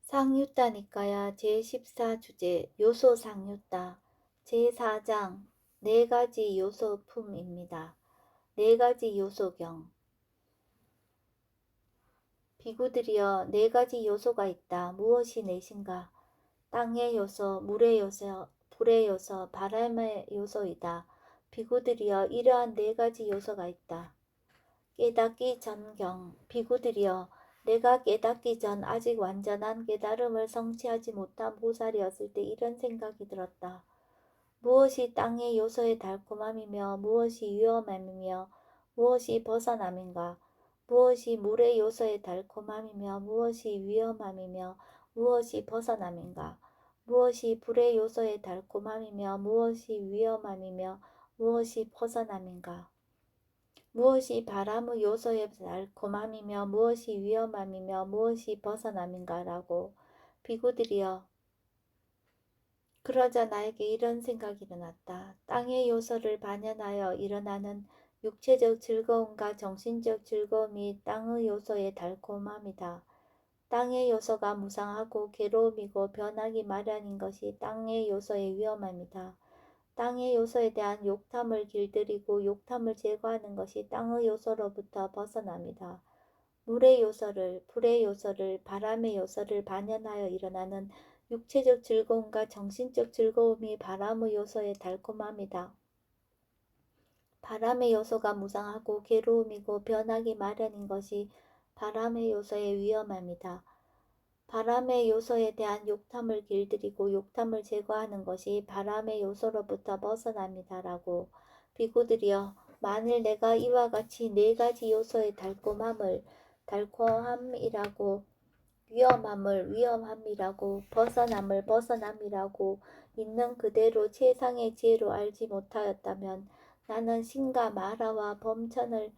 상유따니까야 제14주제 요소상유따 제4장 네가지 요소품입니다. 네가지 요소경. 비구들이여, 네가지 요소가 있다. 무엇이 넷인가? 땅의 요소, 물의 요소, 불의 요소, 바람의 요소이다. 비구들이여, 이러한 네가지 요소가 있다. 깨닫기 전경. 비구들이여, 내가 깨닫기 전 아직 완전한 깨달음을 성취하지 못한 보살이었을 때 이런 생각이 들었다. 무엇이 땅의 요소의 달콤함이며 무엇이 위험함이며 무엇이 벗어남인가? 무엇이 물의 요소의 달콤함이며 무엇이 위험함이며 무엇이 벗어남인가? 무엇이 불의 요소의 달콤함이며 무엇이 위험함이며 무엇이 벗어남인가? 무엇이 바람의 요소의 달콤함이며 무엇이 위험함이며 무엇이 벗어남인가? 라고 비구들이여, 그러자 나에게 이런 생각이 일어났다. 땅의 요소를 반연하여 일어나는 육체적 즐거움과 정신적 즐거움이 땅의 요소의 달콤함이다. 땅의 요소가 무상하고 괴로움이고 변하기 마련인 것이 땅의 요소의 위험함이다. 땅의 요소에 대한 욕탐을 길들이고 욕탐을 제거하는 것이 땅의 요소로부터 벗어남이다. 물의 요소를, 불의 요소를, 바람의 요소를 반연하여 일어나는 육체적 즐거움과 정신적 즐거움이 바람의 요소의 달콤함이다. 바람의 요소가 무상하고 괴로움이고 변하기 마련인 것이 바람의 요소의 위험함이다. 바람의 요소에 대한 욕탐을 길들이고 욕탐을 제거하는 것이 바람의 요소로부터 벗어납니다. 라고 비구들이여, 만일 내가 이와 같이 네 가지 요소의 달콤함이라고, 위험함을 위험함이라고, 벗어남을 벗어남이라고 있는 그대로 최상의 지혜로 알지 못하였다면 나는 신과 마라와 범천을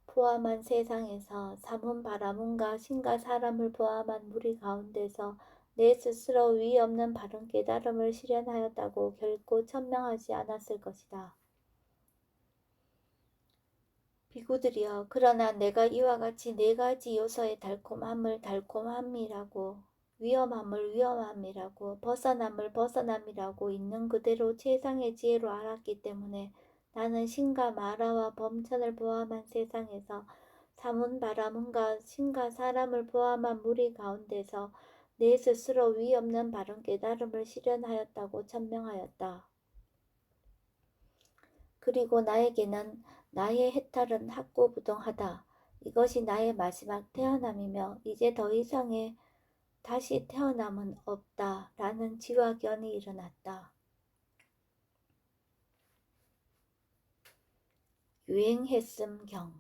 포함한 세상에서 삼은 바라문과 신과 사람을 포함한 무리 가운데서 내 스스로 위 없는 바른 깨달음을 실현하였다고 결코 천명하지 않았을 것이다. 비구들이여, 그러나 내가 이와 같이 네 가지 요소의 달콤함을 달콤함이라고, 위험함을 위험함이라고, 벗어남을 벗어남이라고 있는 그대로 최상의 지혜로 알았기 때문에 나는 신과 마라와 범천을 포함한 세상에서 삼은 바라문과 신과 사람을 포함한 무리 가운데서 내 스스로 위 없는 바른 깨달음을 실현하였다고 천명하였다. 그리고 나에게는 나의 해탈은 학고부동하다. 이것이 나의 마지막 태어남이며 이제 더 이상의 다시 태어남은 없다. 라는 지화견이 일어났다. 유행했음경.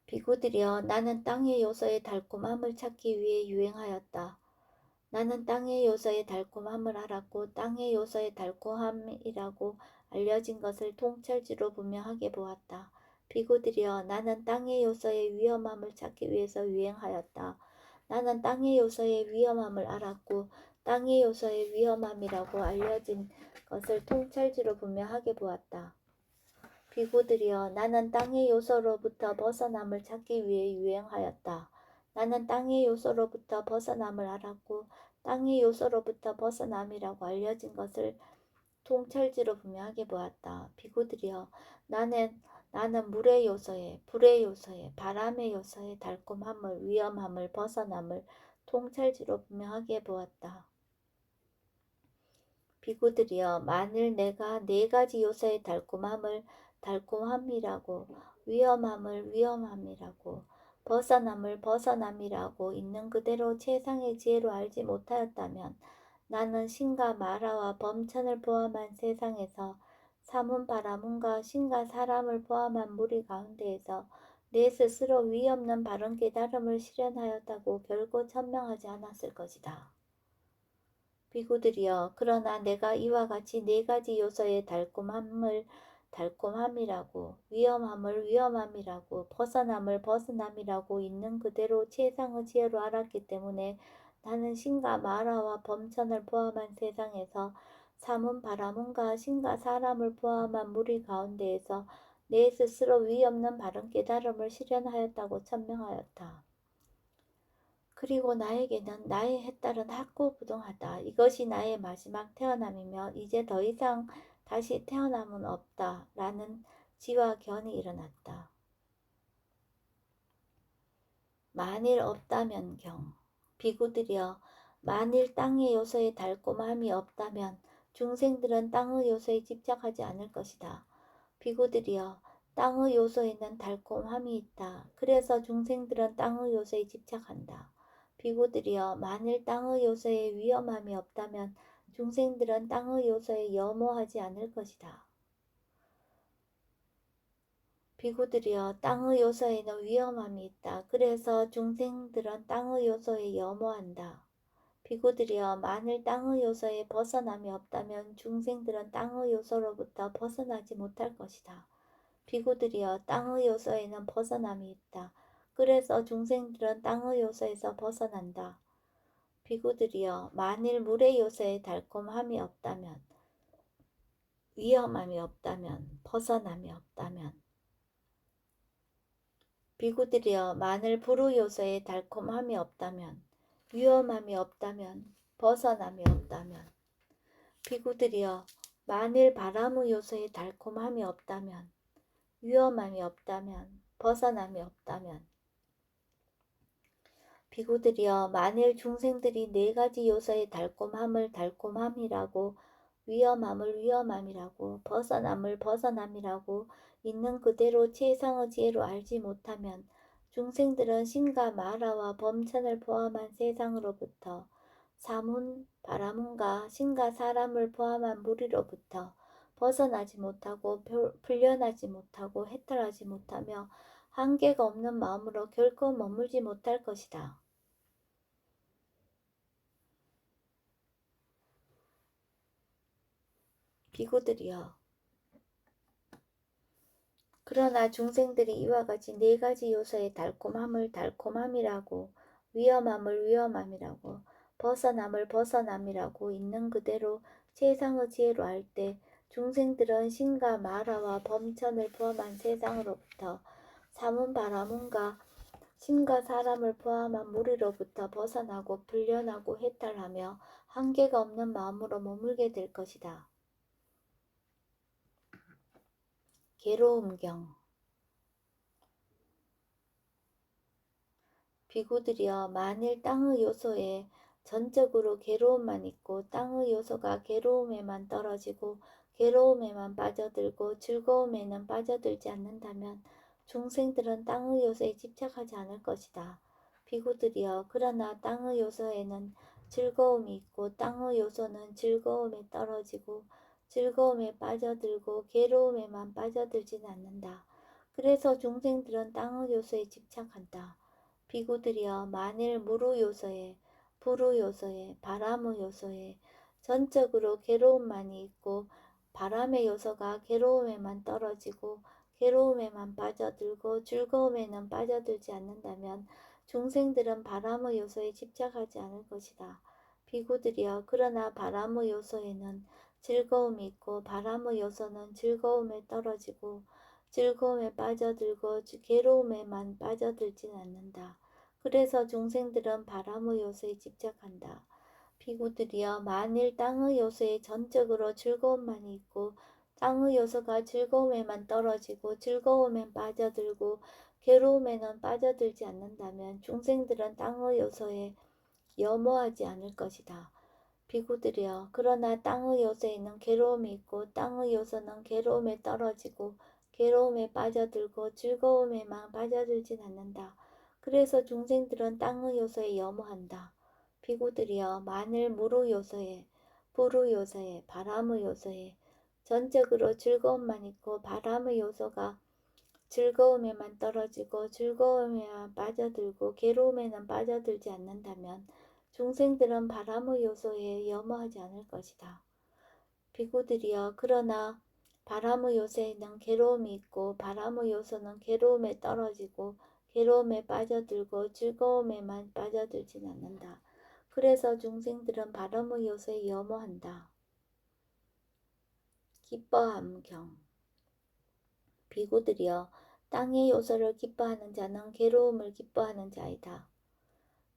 비구들이여, 나는 땅의 요소의 달콤함을 찾기 위해 유행하였다. 나는 땅의 요소의 달콤함을 알았고 땅의 요소의 달콤함이라고 알려진 것을 통찰지로 분명하게 보았다. 비구들이여, 나는 땅의 요소의 위험함을 찾기 위해서 유행하였다. 나는 땅의 요소의 위험함을 알았고 땅의 요소의 위험함이라고 알려진 것을 통찰지로 분명하게 보았다. 비구들이여, 나는 땅의 요소로부터 벗어남을 찾기 위해 유행하였다. 나는 땅의 요소로부터 벗어남을 알았고 땅의 요소로부터 벗어남이라고 알려진 것을 통찰지로 분명하게 보았다. 비구들이여, 나는 물의 요소에, 불의 요소에, 바람의 요소에 달콤함을, 위험함을, 벗어남을 통찰지로 분명하게 보았다. 비구들이여, 만일 내가 네 가지 요소의 달콤함을 달콤함이라고, 위험함을 위험함이라고, 벗어남을 벗어남이라고 있는 그대로 최상의 지혜로 알지 못하였다면 나는 신과 마라와 범천을 포함한 세상에서 삼은 바라문과 신과 사람을 포함한 무리 가운데에서 내 스스로 위 없는 바른 깨달음을 실현하였다고 결코 천명하지 않았을 것이다. 비구들이여, 그러나 내가 이와 같이 네 가지 요소의 달콤함이라고, 위험함을 위험함이라고, 벗어남을 벗어남이라고 있는 그대로 최상의 지혜로 알았기 때문에 나는 신과 마라와 범천을 포함한 세상에서 삼은 바라문과 신과 사람을 포함한 무리 가운데에서 내 스스로 위 없는 바른 깨달음을 실현하였다고 천명하였다. 그리고 나에게는 나의 햇달은 학고부동하다. 이것이 나의 마지막 태어남이며 이제 더 이상 다시 태어남은 없다. 라는 지와 견이 일어났다. 만일 없다면 경. 비구들이여, 만일 땅의 요소에 달콤함이 없다면 중생들은 땅의 요소에 집착하지 않을 것이다. 비구들이여, 땅의 요소에는 달콤함이 있다. 그래서 중생들은 땅의 요소에 집착한다. 비구들이여, 만일 땅의 요소에 위험함이 없다면 중생들은 땅의 요소에 염호하지 않을 것이다. 비구들이여, 땅의 요소에는 위험함이 있다. 그래서 중생들은 땅의 요소에 염호한다. 비구들이여, 만일 땅의 요소에 벗어남이 없다면 중생들은 땅의 요소로부터 벗어나지 못할 것이다. 비구들이여, 땅의 요소에는 벗어남이 있다. 그래서 중생들은 땅의 요소에서 벗어난다. 비구들이여, 만일 물의 요소에 달콤함이 없다면, 위험함이 없다면, 벗어남이 없다면, 비구들이여, 만일 불의 요소에 달콤함이 없다면, 위험함이 없다면, 벗어남이 없다면, 비구들이여, 만일 바람의 요소에 달콤함이 없다면, 위험함이 없다면, 벗어남이 없다면, 비구들이여, 만일 중생들이 네 가지 요소의 달콤함을 달콤함이라고, 위험함을 위험함이라고, 벗어남을 벗어남이라고 있는 그대로 최상의 지혜로 알지 못하면 중생들은 신과 마라와 범천을 포함한 세상으로부터 사문, 바라문과 신과 사람을 포함한 무리로부터 벗어나지 못하고 풀려나지 못하고 해탈하지 못하며 한계가 없는 마음으로 결코 머물지 못할 것이다. 비구들이여, 그러나 중생들이 이와 같이 네 가지 요소의 달콤함을 달콤함이라고, 위험함을 위험함이라고, 벗어남을 벗어남이라고 있는 그대로 최상의 지혜로 알 때 중생들은 신과 마라와 범천을 포함한 세상으로부터 사문 바라문과 신과 사람을 포함한 무리로부터 벗어나고 풀려나고 해탈하며 한계가 없는 마음으로 머물게 될 것이다. 괴로움경. 비구들이여, 만일 땅의 요소에 전적으로 괴로움만 있고 땅의 요소가 괴로움에만 떨어지고 괴로움에만 빠져들고 즐거움에는 빠져들지 않는다면 중생들은 땅의 요소에 집착하지 않을 것이다. 비구들이여, 그러나 땅의 요소에는 즐거움이 있고 땅의 요소는 즐거움에 떨어지고 즐거움에 빠져들고 괴로움에만 빠져들진 않는다. 그래서 중생들은 땅의 요소에 집착한다. 비구들이여, 만일 무루 요소에, 불우 요소에, 바람의 요소에 전적으로 괴로움만이 있고 바람의 요소가 괴로움에만 떨어지고 괴로움에만 빠져들고 즐거움에는 빠져들지 않는다면 중생들은 바람의 요소에 집착하지 않을 것이다. 비구들이여, 그러나 바람의 요소에는 즐거움이 있고 바람의 요소는 즐거움에 떨어지고 즐거움에 빠져들고 괴로움에만 빠져들진 않는다. 그래서 중생들은 바람의 요소에 집착한다. 비구들이여, 만일 땅의 요소에 전적으로 즐거움만이 있고 땅의 요소가 즐거움에만 떨어지고 즐거움에 빠져들고 괴로움에는 빠져들지 않는다면 중생들은 땅의 요소에 염호하지 않을 것이다. 비구들이여, 그러나 땅의 요소에는 괴로움이 있고 땅의 요소는 괴로움에 떨어지고 괴로움에 빠져들고 즐거움에만 빠져들진 않는다. 그래서 중생들은 땅의 요소에 염호한다. 비구들이여, 만일 무루 요소에, 불우 요소에, 바람의 요소에 전적으로 즐거움만 있고 바람의 요소가 즐거움에만 떨어지고 즐거움에만 빠져들고 괴로움에는 빠져들지 않는다면 중생들은 바람의 요소에 염호하지 않을 것이다. 비구들이여, 그러나 바람의 요소에는 괴로움이 있고 바람의 요소는 괴로움에 떨어지고 괴로움에 빠져들고 즐거움에만 빠져들진 않는다. 그래서 중생들은 바람의 요소에 염호한다. 기뻐함경. 비구들이여, 땅의 요소를 기뻐하는 자는 괴로움을 기뻐하는 자이다.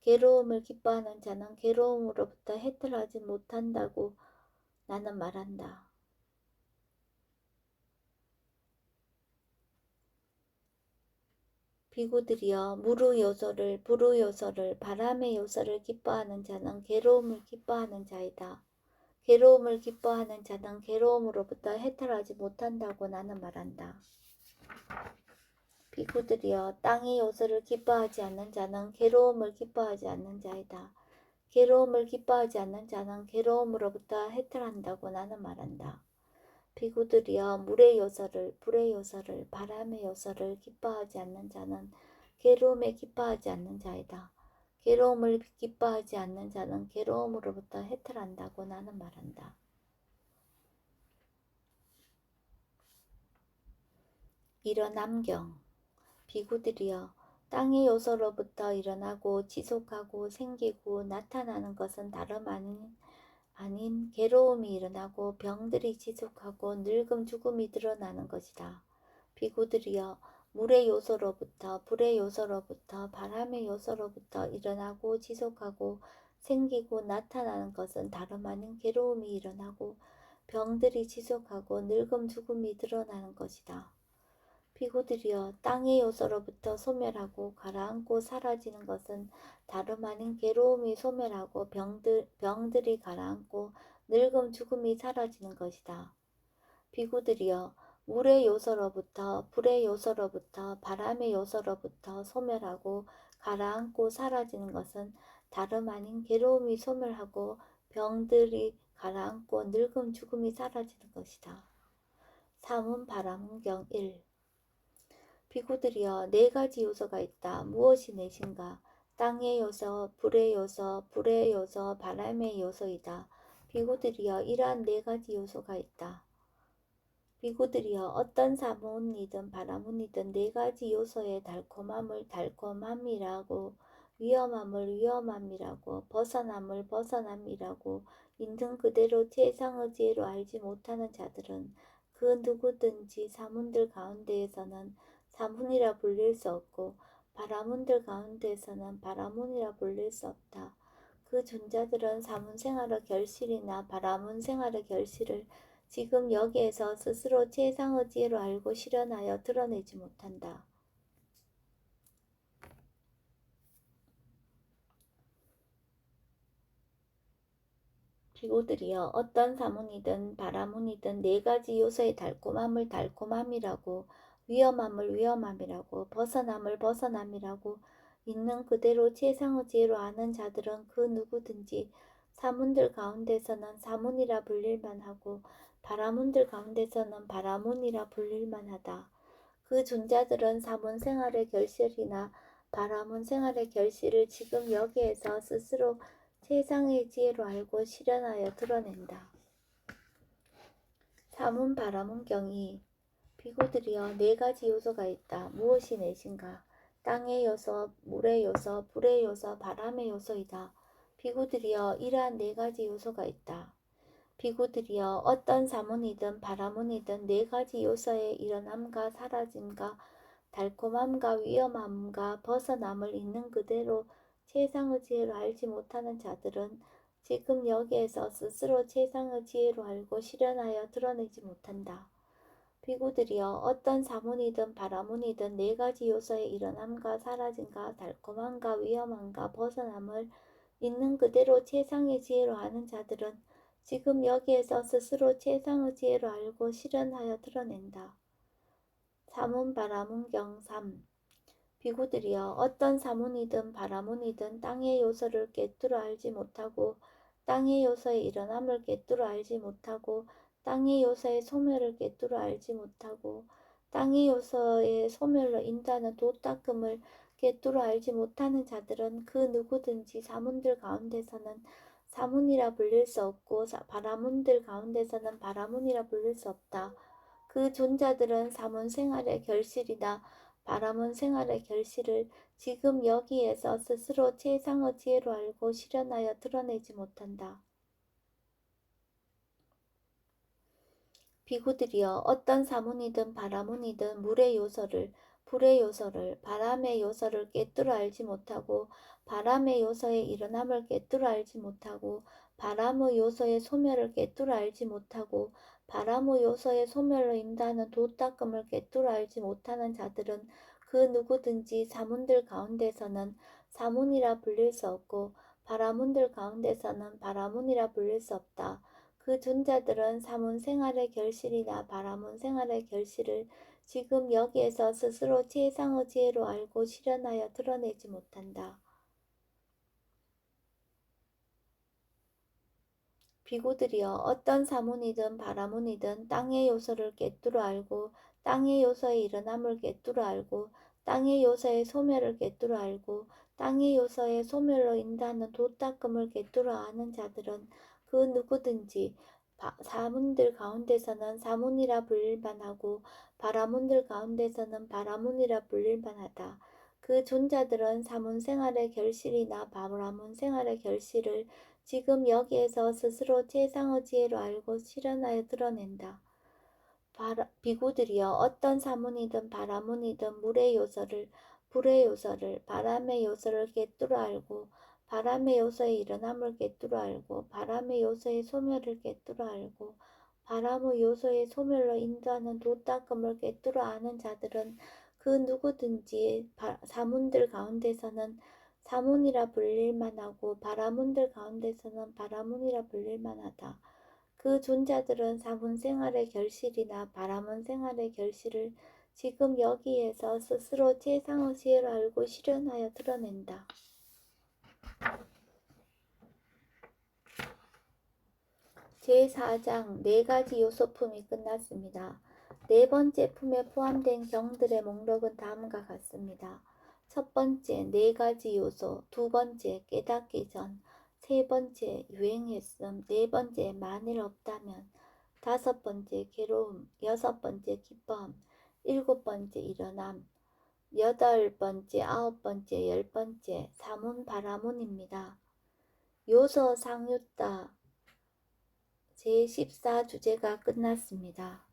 괴로움을 기뻐하는 자는 괴로움으로부터 해탈하지 못한다고 나는 말한다. 비구들이여 무르 요소를 부르 요소를 바람의 요소를 기뻐하는 자는 괴로움을 기뻐하는 자이다. 괴로움을 기뻐하는 자는 괴로움으로부터 해탈하지 못한다고 나는 말한다. 비구들이여 땅의 요소를 기뻐하지 않는 자는 괴로움을 기뻐하지 않는 자이다. 괴로움을 기뻐하지 않는 자는 괴로움으로부터 해탈한다고 나는 말한다. 비구들이여 물의 요소를 불의 요소를 바람의 요소를 기뻐하지 않는 자는 괴로움에 기뻐하지 않는 자이다. 괴로움을 기뻐하지 않는 자는 괴로움으로부터 해탈한다고 나는 말한다. 일어남경 비구들이여 땅의 요소로부터 일어나고 지속하고 생기고 나타나는 것은 다름 아닌 괴로움이 일어나고 병들이 지속하고 늙음 죽음이 드러나는 것이다. 비구들이여 물의 요소로부터 불의 요소로부터 바람의 요소로부터 일어나고 지속하고 생기고 나타나는 것은 다름 아닌 괴로움이 일어나고 병들이 지속하고 늙음 죽음이 드러나는 것이다. 비구들이여 땅의 요소로부터 소멸하고 가라앉고 사라지는 것은 다름 아닌 괴로움이 소멸하고 병들이 가라앉고 늙음 죽음이 사라지는 것이다. 비구들이여 물의 요소로부터 불의 요소로부터 바람의 요소로부터 소멸하고 가라앉고 사라지는 것은 다름 아닌 괴로움이 소멸하고 병들이 가라앉고 늙음 죽음이 사라지는 것이다. 사문바람경 1 비구들이여 네 가지 요소가 있다. 무엇이 넷인가? 땅의 요소, 불의 요소, 불의 요소, 바람의 요소이다. 비구들이여 이러한 네 가지 요소가 있다. 비구들이여 어떤 사문이든 바라문이든 네 가지 요소의 달콤함을 달콤함이라고 위험함을 위험함이라고 벗어남을 벗어남이라고 있는 그대로 최상의 지혜로 알지 못하는 자들은 그 누구든지 사문들 가운데에서는 사문이라 불릴 수 없고 바라문들 가운데에서는 바라문이라 불릴 수 없다. 그 존자들은 사문 생활의 결실이나 바라문 생활의 결실을 지금 여기에서 스스로 최상의 지혜로 알고 실현하여 드러내지 못한다. 비구들이여 어떤 사문이든 바라문이든 네 가지 요소의 달콤함을 달콤함이라고 위험함을 위험함이라고 벗어남을 벗어남이라고 있는 그대로 최상의 지혜로 아는 자들은 그 누구든지 사문들 가운데서는 사문이라 불릴만하고 바라문들 가운데서는 바라문이라 불릴만하다. 그 존자들은 사문 생활의 결실이나 바라문 생활의 결실을 지금 여기에서 스스로 세상의 지혜로 알고 실현하여 드러낸다. 사문 바라문 경이 비구들이여 네 가지 요소가 있다. 무엇이 넷인가? 땅의 요소, 물의 요소, 불의 요소, 바람의 요소이다. 비구들이여 이러한 네 가지 요소가 있다. 비구들이여 어떤 사문이든 바라문이든 네 가지 요소의 일어남과 사라짐과 달콤함과 위험함과 벗어남을 있는 그대로 최상의 지혜로 알지 못하는 자들은 지금 여기에서 스스로 최상의 지혜로 알고 실현하여 드러내지 못한다. 비구들이여 어떤 사문이든 바라문이든 네 가지 요소의 일어남과 사라짐과 달콤함과 위험함과 벗어남을 있는 그대로 최상의 지혜로 아는 자들은 지금 여기에서 스스로 최상의 지혜로 알고 실현하여 드러낸다. 사문 바라문경 3 비구들이여 어떤 사문이든 바라문이든 땅의 요소를 꿰뚫어 알지 못하고 땅의 요소의 일어남을 꿰뚫어 알지 못하고 땅의 요소의 소멸을 꿰뚫어 알지 못하고 땅의 요소의 소멸로 인도하는 도닦음을 꿰뚫어 알지 못하는 자들은 그 누구든지 사문들 가운데서는 사문이라 불릴 수 없고 바라문들 가운데서는 바라문이라 불릴 수 없다. 그 존자들은 사문 생활의 결실이나 바라문 생활의 결실을 지금 여기에서 스스로 최상의 지혜로 알고 실현하여 드러내지 못한다. 비구들이여 어떤 사문이든 바라문이든 물의 요소를 불의 요소를 바람의 요소를 꿰뚫어 알지 못하고 바람의 요소의 일어남을 꿰뚫어 알지 못하고 바람의 요소의 소멸을 꿰뚫어 알지 못하고 바람의 요소의 소멸로 인도하는 도닦음을 꿰뚫어 알지 못하는 자들은 그 누구든지 사문들 가운데서는 사문이라 불릴 수 없고 바라문들 가운데서는 바라문이라 불릴 수 없다. 그 존자들은 사문 생활의 결실이나 바라문 생활의 결실을 지금 여기에서 스스로 최상의 지혜로 알고 실현하여 드러내지 못한다. 비구들이여 어떤 사문이든 바라문이든 땅의 요소를 꿰뚫어 알고 땅의 요소의 일어남을 꿰뚫어 알고 땅의 요소의 소멸을 꿰뚫어 알고 땅의 요소의 소멸로 인도하는 도닦음을 꿰뚫어 아는 자들은 그 누구든지 사문들 가운데서는 사문이라 불릴만하고 바라문들 가운데서는 바라문이라 불릴만하다. 그 존자들은 사문 생활의 결실이나 바라문 생활의 결실을 지금 여기에서 스스로 최상의 지혜로 알고 실현하여 드러낸다. 비구들이여 어떤 사문이든 바라문이든 물의 요소를 불의 요소를 바람의 요소를 꿰뚫어 알고 바람의 요소의 일어남을 꿰뚫어 알고 바람의 요소의 소멸을 꿰뚫어 알고 바람의 요소의 소멸로 인도하는 도닦음을 꿰뚫어 아는 자들은 그 누구든지 사문들 가운데서는 사문이라 불릴만하고 바라문들 가운데서는 바라문이라 불릴만하다. 그 존자들은 사문 생활의 결실이나 바라문 생활의 결실을 지금 여기에서 스스로 최상의 지혜로 알고 실현하여 드러낸다. 제4장 4가지 요소품이 끝났습니다. 네 번째 품에 포함된 경들의 목록은 다음과 같습니다. 첫 번째 4가지 요소, 두 번째 깨닫기 전, 세 번째 유행했음, 네 번째 만일 없다면, 다섯 번째 괴로움, 여섯 번째 기뻐함, 일곱 번째 일어남, 여덟 번째, 아홉 번째, 열 번째 사문 바라문입니다. 요소 상유따 제14주제가 끝났습니다.